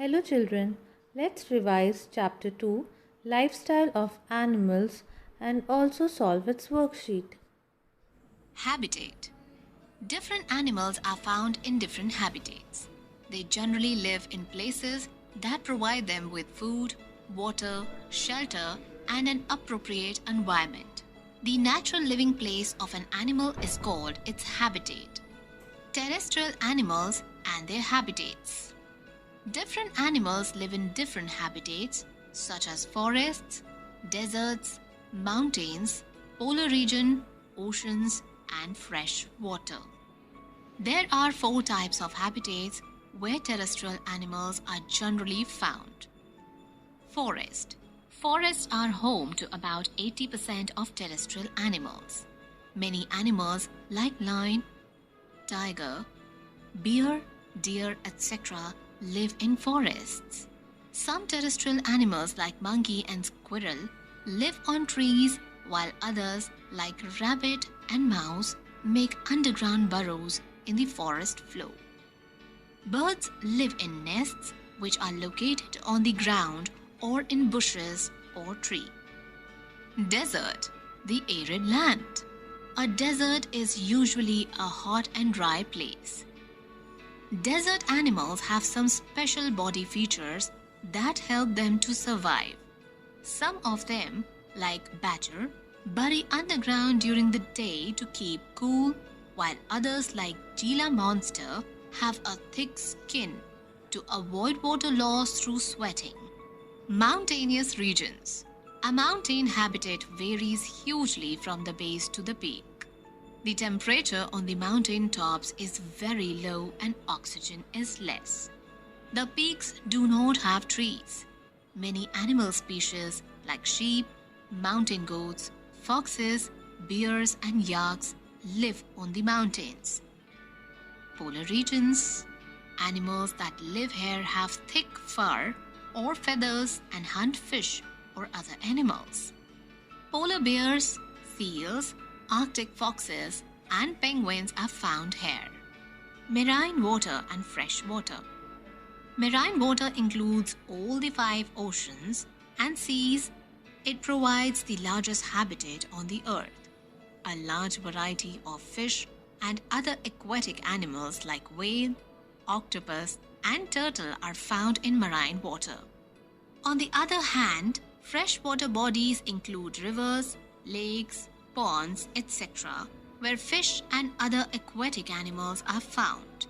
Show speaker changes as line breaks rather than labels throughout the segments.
Hello, children. Let's revise Chapter 2 Lifestyle of Animals and also solve its worksheet.
Habitat. Different animals are found in different habitats. They generally live in places that provide them with food, water, shelter, and an appropriate environment. The natural living place of an animal is called its habitat. Terrestrial animals and their habitats. Different animals live in different habitats such as forests, deserts, mountains, polar region, oceans, and fresh water. There are four types of habitats where terrestrial animals are generally found. Forest. Forests are home to about 80% of terrestrial animals. Many animals like lion, tiger, bear, deer, etc. live in forests. Some terrestrial animals like monkey and squirrel live on trees, while others like rabbit and mouse make underground burrows in the forest floor. Birds live in nests which are located on the ground or in bushes or tree. Desert, the arid land. A desert is usually a hot and dry place. Desert animals have some special body features that help them to survive. Some of them, like badger, bury underground during the day to keep cool, while others like Gila monster have a thick skin to avoid water loss through sweating. Mountainous regions. A mountain habitat varies hugely from the base to the peak. The temperature on the mountain tops is very low and oxygen is less. The peaks do not have trees. Many animal species like sheep, mountain goats, foxes, bears, and yaks live on the mountains. Polar regions. Animals that live here have thick fur or feathers and hunt fish or other animals. Polar bears, seals, Arctic foxes, and penguins are found here. Marine water and fresh water. Marine water includes all the 5 oceans and seas. It provides the largest habitat on the earth. A large variety of fish and other aquatic animals like whale, octopus, and turtle are found in marine water. On the other hand, freshwater bodies include rivers, lakes, ponds, etc., where fish and other aquatic animals are found.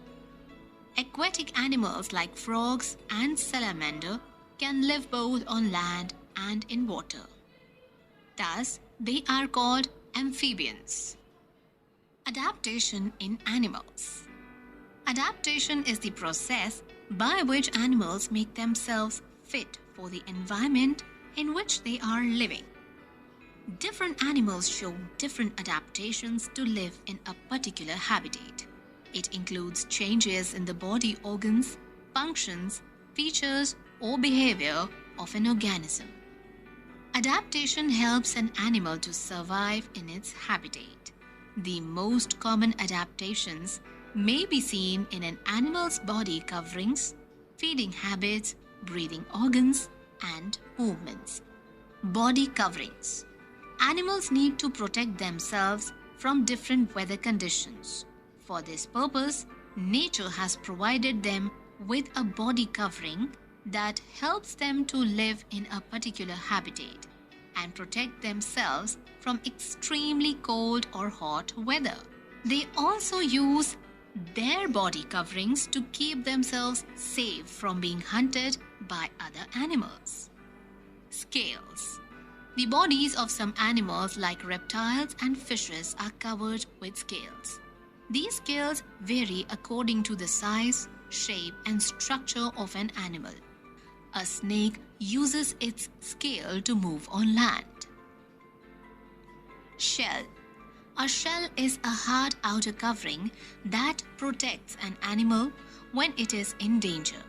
Aquatic animals like frogs and salamander can live both on land and in water. Thus, they are called amphibians. Adaptation in animals. Adaptation is the process by which animals make themselves fit for the environment in which they are living. Different animals show different adaptations to live in a particular habitat. It includes changes in the body organs, functions, features, or behavior of an organism. Adaptation helps an animal to survive in its habitat. The most common adaptations may be seen in an animal's body coverings, feeding habits, breathing organs, and movements. Body coverings. Animals need to protect themselves from different weather conditions. For this purpose, nature has provided them with a body covering that helps them to live in a particular habitat and protect themselves from extremely cold or hot weather. They also use their body coverings to keep themselves safe from being hunted by other animals. Scales. The bodies of some animals like reptiles and fishes are covered with scales. These scales vary according to the size, shape, and structure of an animal. A snake uses its scale to move on land. Shell. A shell is a hard outer covering that protects an animal when it is in danger.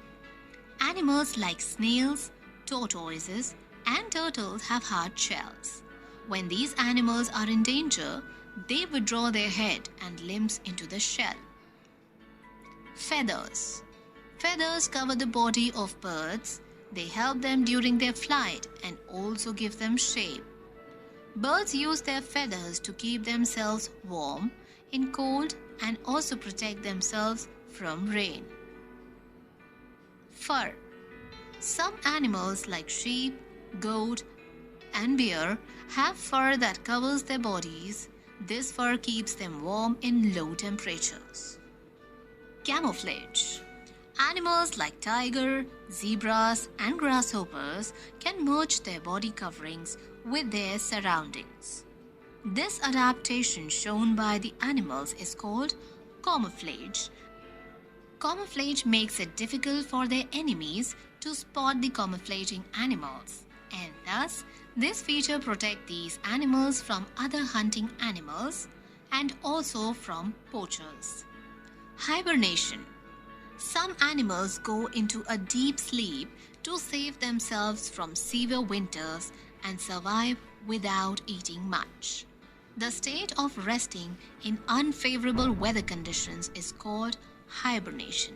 Animals like snails, tortoises, and turtles have hard shells. When these animals are in danger, they withdraw their head and limbs into the shell. Feathers. Feathers cover the body of birds. They help them during their flight and also give them shape. Birds use their feathers to keep themselves warm in cold and also protect themselves from rain. Fur. Some animals like sheep, goat, and bear have fur that covers their bodies. This fur keeps them warm in low temperatures. Camouflage. Animals like tiger, zebras, and grasshoppers can merge their body coverings with their surroundings. This adaptation shown by the animals is called camouflage. Camouflage makes it difficult for their enemies to spot the camouflaging animals, and thus this feature protects these animals from other hunting animals and also from poachers. Hibernation. Some animals go into a deep sleep to save themselves from severe winters and survive without eating much. The state of resting in unfavorable weather conditions is called hibernation.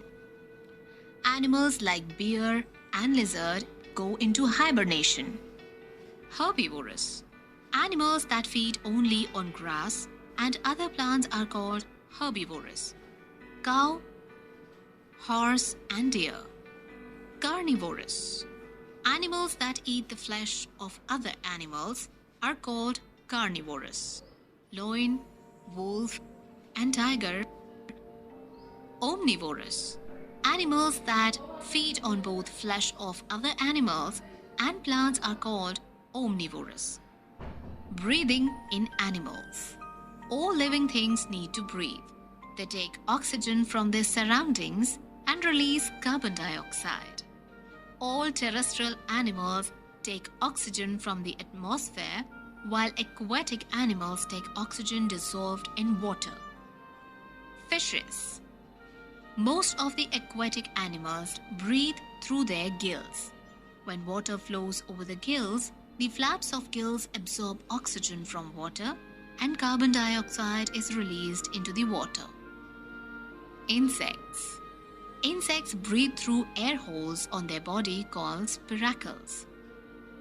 Animals like bear and lizard go into hibernation. Herbivorous. Animals that feed only on grass and other plants are called herbivorous. Cow, horse, and deer. Carnivorous. Animals that eat the flesh of other animals are called carnivorous. Lion, wolf, and tiger. Omnivorous. Animals that feed on both flesh of other animals and plants are called omnivorous. Breathing in animals. All living things need to breathe. They take oxygen from their surroundings and release carbon dioxide. All terrestrial animals take oxygen from the atmosphere, while aquatic animals take oxygen dissolved in water. Fishes. Most of the aquatic animals breathe through their gills. When water flows over the gills, the flaps of gills absorb oxygen from water and carbon dioxide is released into the water. Insects. Insects breathe through air holes on their body called spiracles.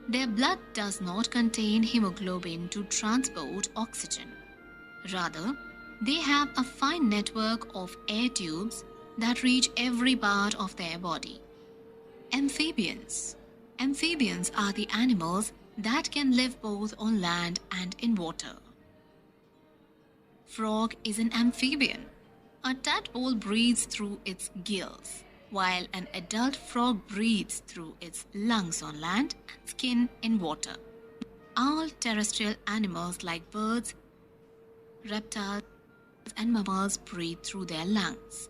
Their blood does not contain hemoglobin to transport oxygen. Rather, they have a fine network of air tubes that reach every part of their body. Amphibians. Amphibians are the animals that can live both on land and in water. Frog is an amphibian. A tadpole breathes through its gills, while an adult frog breathes through its lungs on land and skin in water. All terrestrial animals like birds, reptiles, and mammals breathe through their lungs.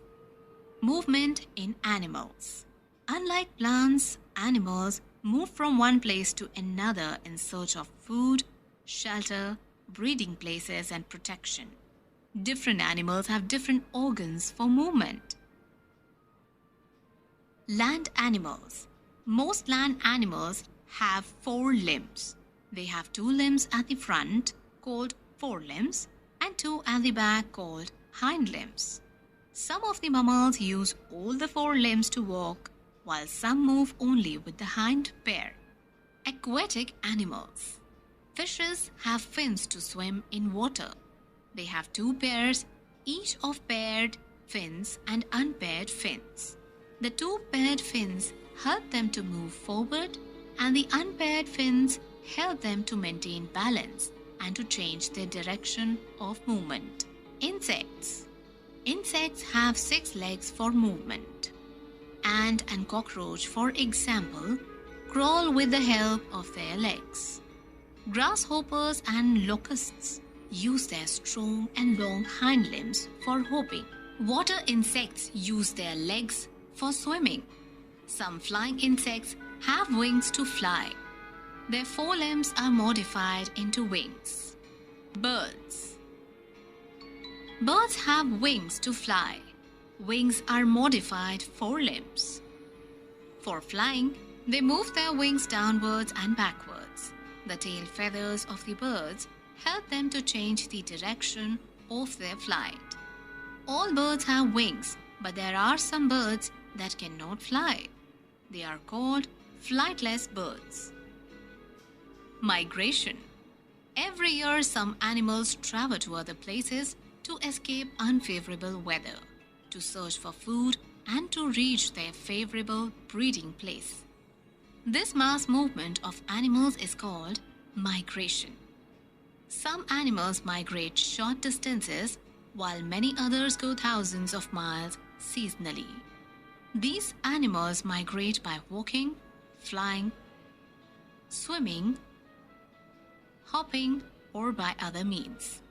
Movement in animals. Unlike plants, animals move from one place to another in search of food, shelter, breeding places, and protection. Different animals have different organs for movement. Land animals. Most land animals have 4 limbs. They have 2 limbs at the front called forelimbs and 2 at the back called hind limbs. Some of the mammals use all the 4 limbs to walk, while some move only with the hind pair. Aquatic animals. Fishes have fins to swim in water. They have 2 pairs, each of paired fins and unpaired fins. The 2 paired fins help them to move forward, and the unpaired fins help them to maintain balance and to change their direction of movement. Insects. Insects have 6 legs for movement. Ant and cockroach, for example, crawl with the help of their legs. Grasshoppers and locusts use their strong and long hind limbs for hopping. Water insects use their legs for swimming. Some flying insects have wings to fly. Their forelimbs are modified into wings. Birds. Birds have wings to fly. Wings are modified forelimbs. For flying, they move their wings downwards and backwards. The tail feathers of the birds help them to change the direction of their flight. All birds have wings, but there are some birds that cannot fly. They are called flightless birds. Migration. Every year, some animals travel to other places to escape unfavorable weather, to search for food, and to reach their favorable breeding place. This mass movement of animals is called migration. Some animals migrate short distances, while many others go thousands of miles seasonally. These animals migrate by walking, flying, swimming, hopping, or by other means.